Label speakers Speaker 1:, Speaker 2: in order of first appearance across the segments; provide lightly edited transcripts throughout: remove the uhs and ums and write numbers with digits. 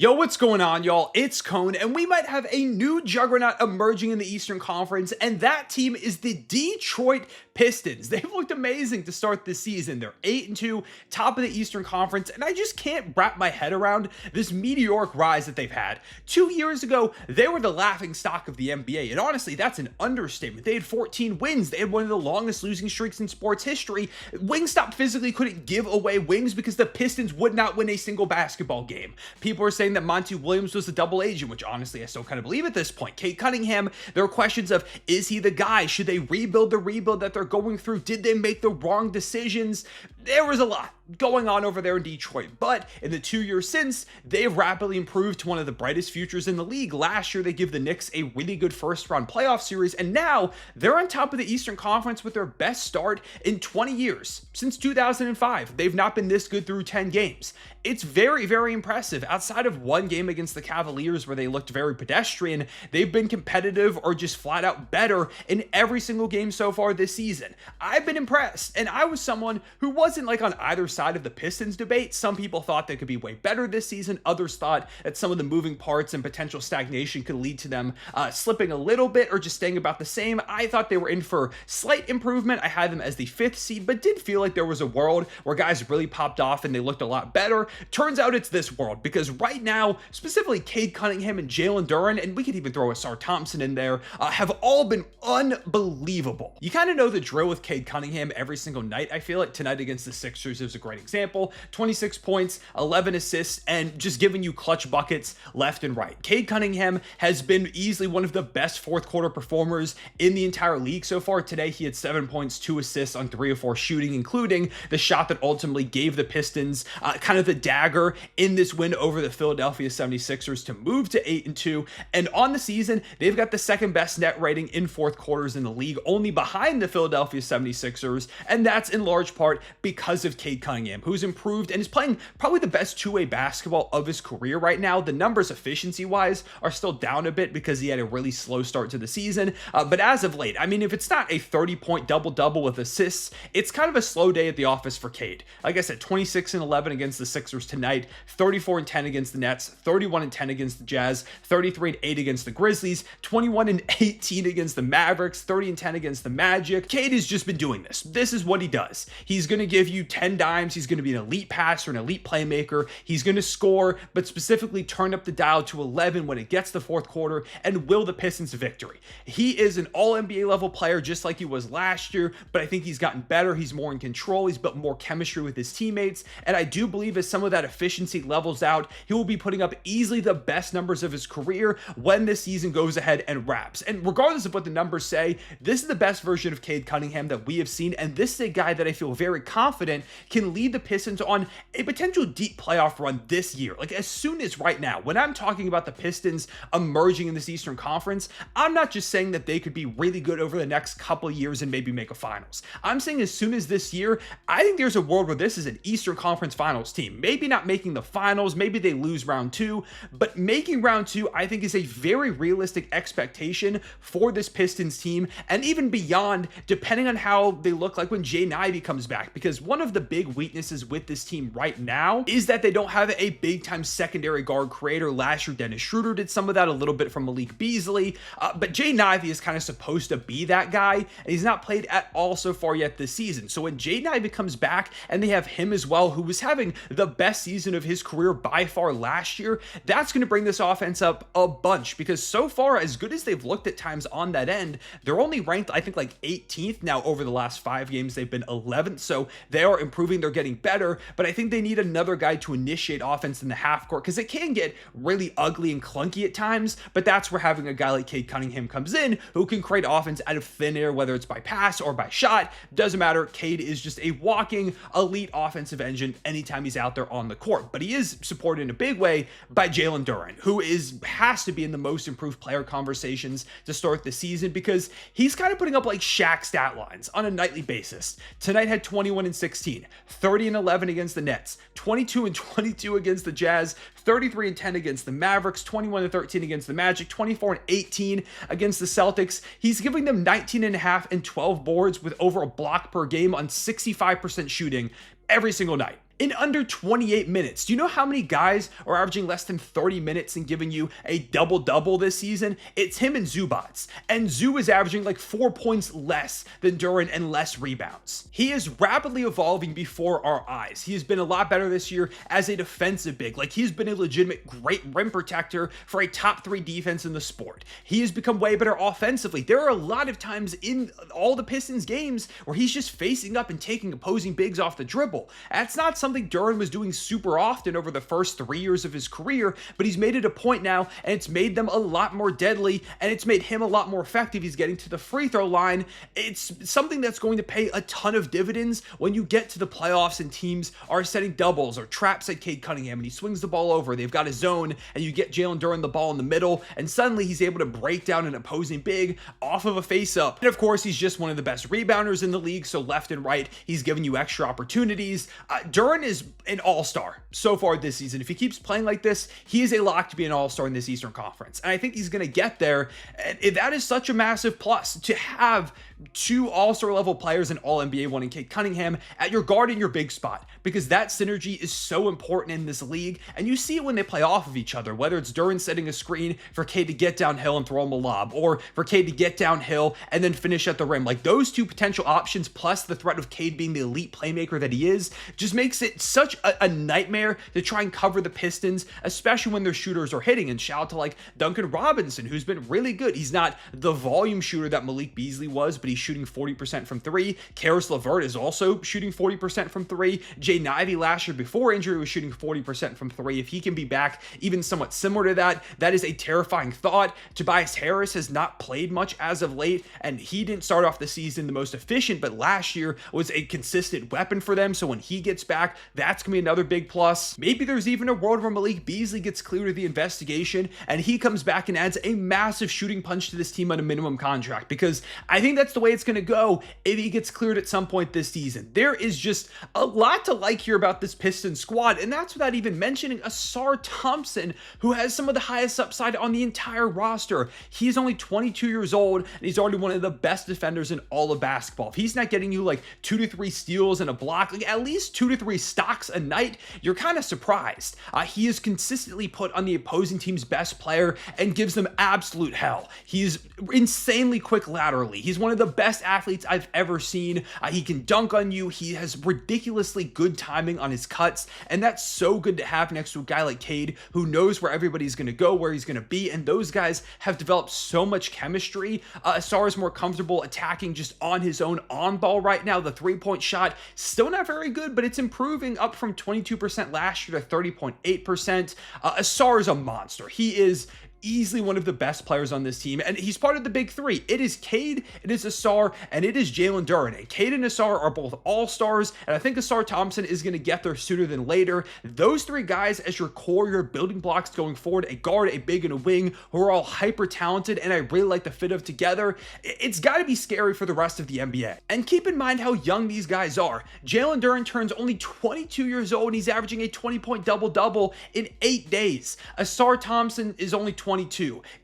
Speaker 1: Yo, what's going on, y'all? It's Cone, and we might have a new juggernaut emerging in the Eastern Conference, and that team is the Detroit Pistons. They've looked amazing to start this season. They're 8-2, top of the Eastern Conference, and I just can't wrap my head around this meteoric rise that they've had. 2 years ago, they were the laughing stock of the NBA, and honestly, that's an understatement. They had 14 wins. They had one of the longest losing streaks in sports history. Wingstop physically couldn't give away wings because the Pistons would not win a single basketball game. People are saying that Monty Williams was a double agent, which honestly I still kind of believe at this point. Cade Cunningham, there are questions of, is he the guy? Should they rebuild the rebuild that they're going through? Did they make the wrong decisions? There was a lot going on over there in Detroit, but in the 2 years since, they've rapidly improved to one of the brightest futures in the league. Last year, they give the Knicks a really good first-round playoff series, and now they're on top of the Eastern Conference with their best start in 20 years. Since 2005, they've not been this good through 10 games. It's very, very impressive. Outside of one game against the Cavaliers where they looked very pedestrian, they've been competitive or just flat out better in every single game so far this season. I've been impressed, and I was someone who wasn't like on either side of the Pistons debate. Some people thought they could be way better this season. Others thought that some of the moving parts and potential stagnation could lead to them slipping a little bit or just staying about the same. I thought they were in for slight improvement. I had them as the 5th seed, but did feel like there was a world where guys really popped off and they looked a lot better. Turns out it's this world, because right now, specifically Cade Cunningham and Jalen Duren, and we could even throw Ausar Thompson in there, have all been unbelievable. You kind of know the drill with Cade Cunningham every single night. I feel like tonight against the Sixers is a great example. 26 points, 11 assists, and just giving you clutch buckets left and right. Cade Cunningham has been easily one of the best fourth quarter performers in the entire league so far. Today, he had 7 points, 2 assists on 3 of 4 shooting, including the shot that ultimately gave the Pistons kind of the dagger in this win over the Philadelphia 76ers to move to 8-2. And on the season, they've got the second best net rating in fourth quarters in the league, only behind the Philadelphia 76ers. And that's in large part because of Cade Cunningham, who's improved and is playing probably the best two-way basketball of his career right now. The numbers efficiency-wise are still down a bit because he had a really slow start to the season. But as of late, I mean, if it's not a 30-point double-double with assists, it's kind of a slow day at the office for Cade. Like I said, 26-11 against the Sixers tonight, 34-10 against the Nets, 31-10 against the Jazz, 33-8 against the Grizzlies, 21-18 against the Mavericks, 30-10 against the Magic. Cade has just been doing this. This is what he does. He's going to give you 10 dimes. He's going to be an elite passer, an elite playmaker. He's going to score, but specifically turn up the dial to 11 when it gets the fourth quarter and will the Pistons a victory. He is an all-NBA level player just like he was last year, but I think he's gotten better. He's more in control. He's built more chemistry with his teammates, and I do believe as some of that efficiency levels out, he will be putting up easily the best numbers of his career when this season goes ahead and wraps. And regardless of what the numbers say, this is the best version of Cade Cunningham that we have seen, and this is a guy that I feel very confident can lead the Pistons on a potential deep playoff run this year. Like as soon as right now, when I'm talking about the Pistons emerging in this Eastern Conference, I'm not just saying that they could be really good over the next couple of years and maybe make a finals. I'm saying as soon as this year, I think there's a world where this is an Eastern Conference Finals team. Maybe not making the finals, maybe they lose round 2, but making round 2 I think is a very realistic expectation for this Pistons team, and even beyond, depending on how they look like when Jaden Ivey comes back, because one of the big weaknesses with this team right now is that they don't have a big time secondary guard creator. Last year Dennis Schroeder did some of that a little bit from Malik Beasley, but Jaden Ivey is kind of supposed to be that guy, and he's not played at all so far yet this season. So when Jaden Ivey comes back and they have him as well, who was having the best season of his career by far last year, that's going to bring this offense up a bunch, because so far, as good as they've looked at times on that end, they're only ranked, I think, like 18th. Now, over the last 5 games, they've been 11th, so they are improving, they're getting better, but I think they need another guy to initiate offense in the half court, because it can get really ugly and clunky at times, but that's where having a guy like Cade Cunningham comes in, who can create offense out of thin air, whether it's by pass or by shot, doesn't matter. Cade is just a walking elite offensive engine anytime he's out there on the court, but he is supported in a big way by Jalen Duren, who has to be in the most improved player conversations to start the season, because he's kind of putting up like Shaq stat lines on a nightly basis. Tonight had 21-16, 30-11 against the Nets, 22-22 against the Jazz, 33-10 against the Mavericks, 21-13 against the Magic, 24-18 against the Celtics. He's giving them 19.5 and 12 boards with over a block per game on 65% shooting every single night. in under 28 minutes. Do you know how many guys are averaging less than 30 minutes and giving you a double-double this season? It's him and Zubats. And Zoo is averaging like 4 points less than Duren and less rebounds. He is rapidly evolving before our eyes. He has been a lot better this year as a defensive big. Like, he's been a legitimate great rim protector for a top 3 defense in the sport. He has become way better offensively. There are a lot of times in all the Pistons games where he's just facing up and taking opposing bigs off the dribble. That's not something Duren was doing super often over the first 3 years of his career, but he's made it a point now, and it's made them a lot more deadly, and it's made him a lot more effective. He's getting to the free throw line. It's something that's going to pay a ton of dividends when you get to the playoffs and teams are setting doubles or traps at Cade Cunningham, and he swings the ball over. They've got a zone, and you get Jalen Duren the ball in the middle, and suddenly he's able to break down an opposing big off of a face-up. And of course, he's just one of the best rebounders in the league, so left and right, he's giving you extra opportunities. Duren is an all-star so far this season. If he keeps playing like this, he is a lock to be an all-star in this Eastern Conference, and I think he's going to get there, and that is such a massive plus to have 2 all-star level players, an all-NBA one in Cade Cunningham, at your guard and your big spot, because that synergy is so important in this league, and you see it when they play off of each other, whether it's Duren setting a screen for Cade to get downhill and throw him a lob, or for Cade to get downhill and then finish at the rim. Like, those 2 potential options, plus the threat of Cade being the elite playmaker that he is, just makes it such a nightmare to try and cover the Pistons, especially when their shooters are hitting. And shout out to like Duncan Robinson, who's been really good. He's not the volume shooter that Malik Beasley was, but he's shooting 40% from 3. Karis LeVert is also shooting 40% from 3. Jaden Ivey last year before injury was shooting 40% from 3. If he can be back even somewhat similar to that, that is a terrifying thought. Tobias Harris has not played much as of late, and he didn't start off the season the most efficient, but last year was a consistent weapon for them. So when he gets back, that's going to be another big plus. Maybe there's even a world where Malik Beasley gets cleared of the investigation and he comes back and adds a massive shooting punch to this team on a minimum contract, because I think that's the way it's going to go if he gets cleared at some point this season. There is just a lot to like here about this Pistons squad, and that's without even mentioning Ausar Thompson, who has some of the highest upside on the entire roster. He's only 22 years old, and he's already one of the best defenders in all of basketball. If he's not getting you like 2 to 3 steals and a block, like at least 2 to 3 stocks a night, you're kind of surprised. He is consistently put on the opposing team's best player and gives them absolute hell. He's insanely quick laterally. He's one of the best athletes I've ever seen. He can dunk on you. He has ridiculously good timing on his cuts, and that's so good to have next to a guy like Cade, who knows where everybody's going to go, where he's going to be, and those guys have developed so much chemistry. Ausar is more comfortable attacking just on his own on ball right now. The 3-point shot, still not very good, but it's improving up from 22% last year to 30.8%. Ausar is a monster. He is easily one of the best players on this team, and he's part of the big 3. It is Cade, it is Ausar, and it is Jalen Duren. And Cade and Ausar are both all-stars, and I think Ausar Thompson is going to get there sooner than later. Those 3 guys as your core, your building blocks going forward, a guard, a big, and a wing, who are all hyper-talented, and I really like the fit of together. It's got to be scary for the rest of the NBA. And keep in mind how young these guys are. Jalen Duren turns only 22 years old, and he's averaging a 20-point double-double in 8 days. Ausar Thompson is only 22.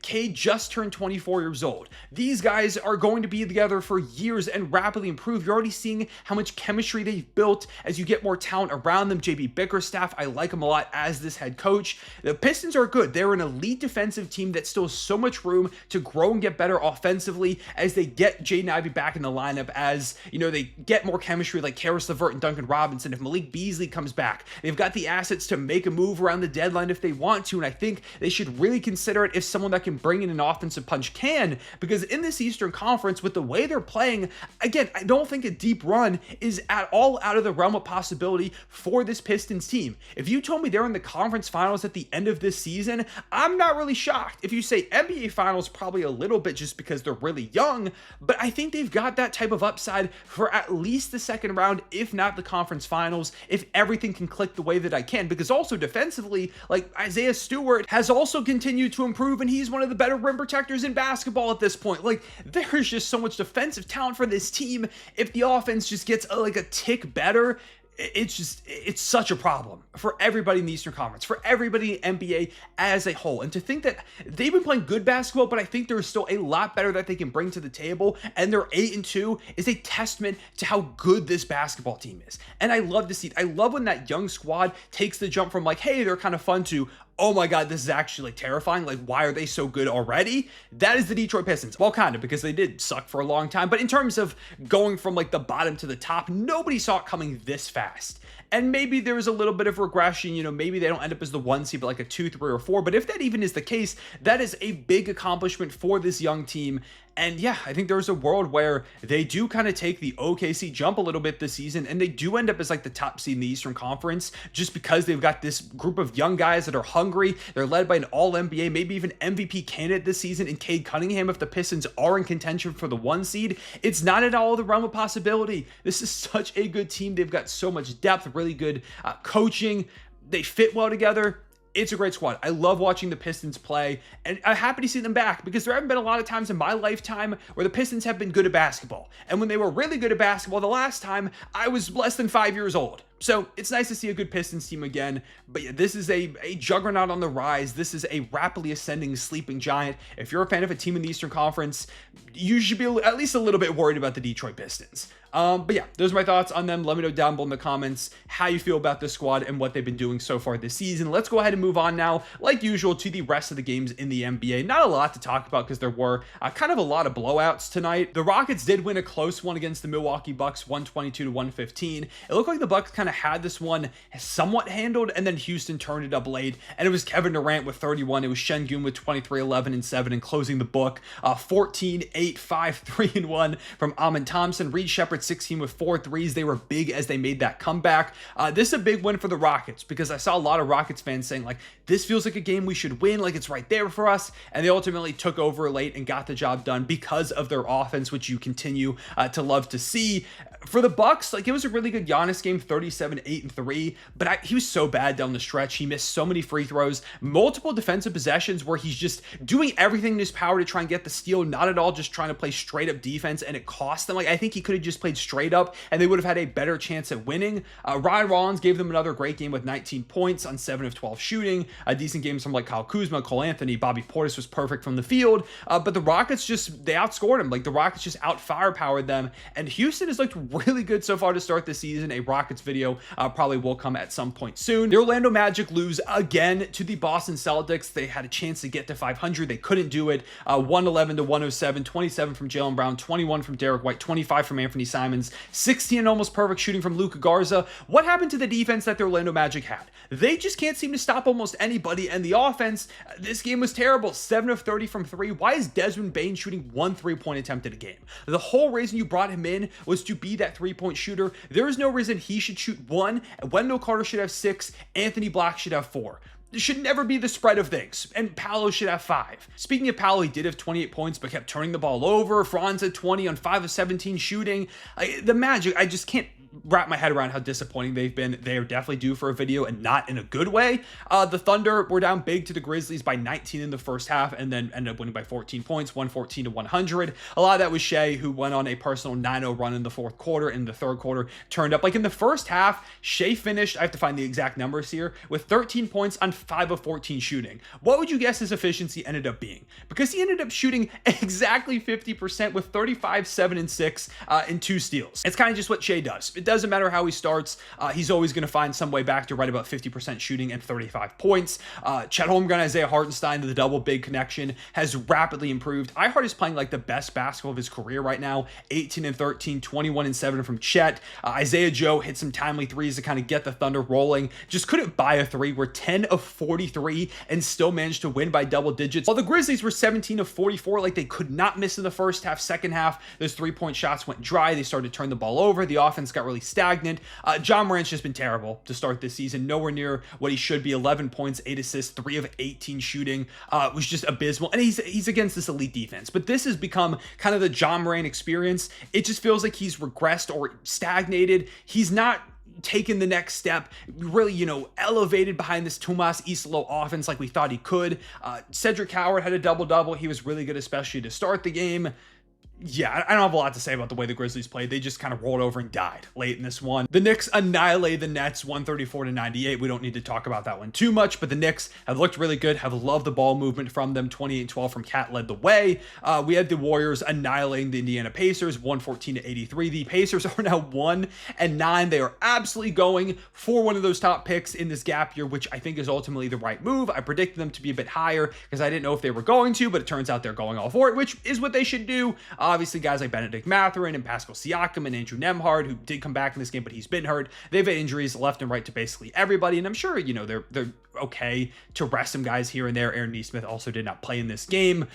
Speaker 1: Cade just turned 24 years old. These guys are going to be together for years and rapidly improve. You're already seeing how much chemistry they've built as you get more talent around them. JB Bickerstaff, I like him a lot as this head coach. The Pistons are good. They're an elite defensive team that still has so much room to grow and get better offensively as they get Jaden Ivey back in the lineup, as you know, they get more chemistry like Karis LeVert and Duncan Robinson. If Malik Beasley comes back, they've got the assets to make a move around the deadline if they want to, and I think they should really consider it if someone that can bring in an offensive punch can, because in this Eastern Conference, with the way they're playing, again, I don't think a deep run is at all out of the realm of possibility for this Pistons team. If you told me they're in the conference finals at the end of this season, I'm not really shocked. If you say NBA finals, probably a little bit just because they're really young, but I think they've got that type of upside for at least the second round, if not the conference finals, if everything can click the way that I can, because also defensively, like Isaiah Stewart has also continued to improve, and he's one of the better rim protectors in basketball at this point. Like, there's just so much defensive talent for this team. If the offense just gets like a tick better, it's such a problem for everybody in the Eastern Conference, for everybody in NBA as a whole. And to think that they've been playing good basketball, but I think there's still a lot better that they can bring to the table, and they're 8-2 is a testament to how good this basketball team is. And I love to see it. I love when that young squad takes the jump from like, hey, they're kind of fun to, oh my God, this is actually like terrifying. Like, why are they so good already? That is the Detroit Pistons. Well, kind of, because they did suck for a long time. But in terms of going from like the bottom to the top, nobody saw it coming this fast. And maybe there was a little bit of regression, maybe they don't end up as the 1 seed, but like a 2, 3, or 4. But if that even is the case, that is a big accomplishment for this young team. And yeah, I think there's a world where they do kind of take the OKC jump a little bit this season, and they do end up as like the top seed in the Eastern Conference just because they've got this group of young guys that are hungry. They're led by an all-NBA, maybe even MVP candidate this season in Cade Cunningham. If the Pistons are in contention for the 1 seed, it's not at all the realm of possibility. This is such a good team. They've got so much depth, really good coaching. They fit well together. It's a great squad. I love watching the Pistons play, and I'm happy to see them back because there haven't been a lot of times in my lifetime where the Pistons have been good at basketball. And when they were really good at basketball the last time, I was less than 5 years old. So it's nice to see a good Pistons team again. But yeah, this is a juggernaut on the rise. This is a rapidly ascending sleeping giant. If you're a fan of a team in the Eastern Conference, you should be at least a little bit worried about the Detroit Pistons. But yeah, those are my thoughts on them. Let me know down below in the comments how you feel about this squad and what they've been doing so far this season. Let's go ahead and move on now, like usual, to the rest of the games in the NBA. Not a lot to talk about because there were kind of a lot of blowouts tonight. The Rockets did win a close one against the Milwaukee Bucks, 122-115. It looked like the Bucks kind of had this one somewhat handled, and then Houston turned it up late, and it was Kevin Durant with 31. It was Şengün with 23, 11, and 7, and closing the book, 14, 8, 5, 3, and 1 from Ausar Thompson. Reed Shepherd 16 with 4 threes. They were big as they made that comeback. This is a big win for the Rockets because I saw a lot of Rockets fans saying like, this feels like a game we should win, like it's right there for us, and they ultimately took over late and got the job done because of their offense, which you continue to love to see. For the Bucks, like it was a really good Giannis game, 37, 8, and 3, but he was so bad down the stretch. He missed so many free throws, multiple defensive possessions where he's just doing everything in his power to try and get the steal, not at all just trying to play straight up defense, and it cost them. Like I think he could have just played straight up and they would have had a better chance at winning. Ryan Rollins gave them another great game with 19 points on 7 of 12 shooting. Decent games from like Kyle Kuzma, Cole Anthony, Bobby Portis was perfect from the field, but the Rockets they outscored him. Like the Rockets just out firepowered them, and Houston has looked really good so far to start the season. A Rockets video probably will come at some point soon. The Orlando Magic lose again to the Boston Celtics. They had a chance to get to 500. They couldn't do it. 111-107, 27 from Jaylen Brown, 21 from Derek White, 25 from Anthony Simons, 16 and almost perfect shooting from Luka Garza. What happened to the defense that the Orlando Magic had? They just can't seem to stop almost anybody, and the offense, this game was terrible. 7 of 30 from 3. Why is Desmond Bane shooting 1 3-point attempt in a game? The whole reason you brought him in was to be that 3-point shooter. There is no reason he should shoot 1. Wendell Carter should have 6. Anthony Black should have 4. It should never be the spread of things, and Paolo should have 5. Speaking of Paolo, he did have 28 points, but kept turning the ball over. Franz had 20 on 5 of 17 shooting. The Magic, I just can't wrap my head around how disappointing they've been. They are definitely due for a video, and not in a good way. The Thunder were down big to the Grizzlies by 19 in the first half, and then ended up winning by 14 points, 114-100. A lot of that was Shea, who went on a personal 9-0 run in the fourth quarter. In the third quarter, turned up. Like in the first half, Shea finished, I have to find the exact numbers here, with 13 points on 5 of 14 shooting. What would you guess his efficiency ended up being? Because he ended up shooting exactly 50% with 35, 7, and 6 and 2 steals. It's kind of just what Shea does. It doesn't matter how he starts. He's always going to find some way back to right about 50% shooting and 35 points. Chet Holmgren, Isaiah Hartenstein, the double big connection has rapidly improved. Hart is playing like the best basketball of his career right now. 18 and 13, 21 and 7 from Chet. Isaiah Joe hit some timely threes to kind of get the Thunder rolling. Just couldn't buy a 3. We're 10 of 43 and still managed to win by double digits. While the Grizzlies were 17 of 44, like they could not miss in the first half. Second half, those 3-point shots went dry. They started to turn the ball over. The offense got really stagnant. John Morant's just been terrible to start this season. Nowhere near what he should be. 11 points, 8 assists, 3 of 18 shooting. Was just abysmal. And he's against this elite defense. But this has become kind of the John Morant experience. It just feels like he's regressed or stagnated. He's not taken the next step, really, elevated behind this Tomas Islo offense like we thought he could. Cedric Howard had a double-double. He was really good, especially to start the game. Yeah, I don't have a lot to say about the way the Grizzlies played. They just kind of rolled over and died late in this one. The Knicks annihilated the Nets 134-98. We don't need to talk about that one too much, but the Knicks have looked really good, have loved the ball movement from them. 28-12 from Cat led the way. We had the Warriors annihilating the Indiana Pacers 114-83. The Pacers are now 1-9. They are absolutely going for one of those top picks in this gap year, which I think is ultimately the right move. I predicted them to be a bit higher because I didn't know if they were going to, but it turns out they're going all for it, which is what they should do. Obviously, guys like Benedict Mathurin and Pascal Siakam and Andrew Nembhard, who did come back in this game, but he's been hurt. They've had injuries left and right to basically everybody, and I'm sure, you know, they're okay to rest some guys here and there. Aaron Nesmith also did not play in this game.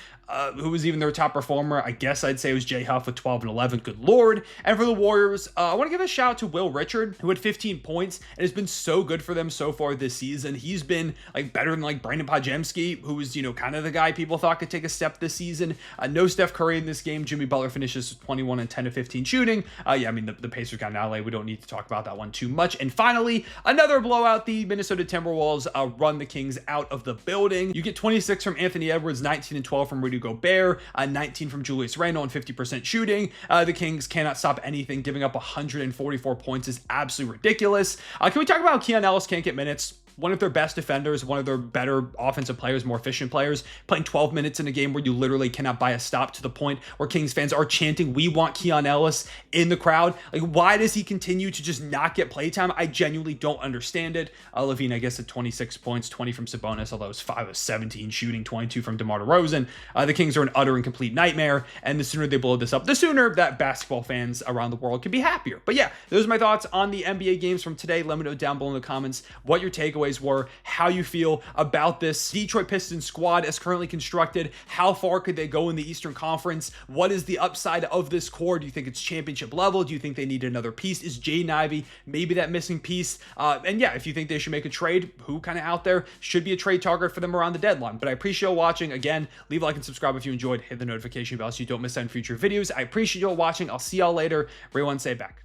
Speaker 1: Who was even their top performer? I guess I'd say it was Jay Huff with 12 and 11. Good Lord. And for the Warriors, I want to give a shout out to Will Richard, who had 15 points and has been so good for them so far this season. He's been like better than like Brandon Podjemski, who was, you know, kind of the guy people thought could take a step this season. No Steph Curry in this game. Jimmy Butler finishes with 21 and 10 to 15 shooting. Yeah, I mean, the Pacers got in LA. We don't need to talk about that one too much. And finally, another blowout. The Minnesota Timberwolves run the Kings out of the building. You get 26 from Anthony Edwards, 19 and 12 from Rudy Gobert, 19 from Julius Randle, and 50% shooting. The Kings cannot stop anything. Giving up 144 points is absolutely ridiculous. Can we talk about how Keon Ellis can't get minutes? One of their best defenders, one of their better offensive players, more efficient players, playing 12 minutes in a game where you literally cannot buy a stop, to the point where Kings fans are chanting, "We want Keon Ellis" in the crowd. Like, why does he continue to just not get playtime? I genuinely don't understand it. Levine, I guess, at 26 points, 20 from Sabonis, although it was 5 of 17 shooting, 22 from DeMar DeRozan. The Kings are an utter and complete nightmare, and the sooner they blow this up, the sooner that basketball fans around the world can be happier. But yeah, those are my thoughts on the NBA games from today. Let me know down below in the comments what your takeaways were, how you feel about this Detroit Pistons squad as currently constructed. How far could they go in the Eastern Conference? What is the upside of this core? Do you think it's championship level? Do you think they need another piece? Is Jaden Ivey maybe that missing piece? And yeah, if you think they should make a trade, who kind of out there should be a trade target for them around the deadline? But I appreciate you all watching. Again, leave a like and subscribe if you enjoyed. Hit the notification bell so you don't miss out on future videos. I appreciate you all watching. I'll see y'all later. Everyone, say back.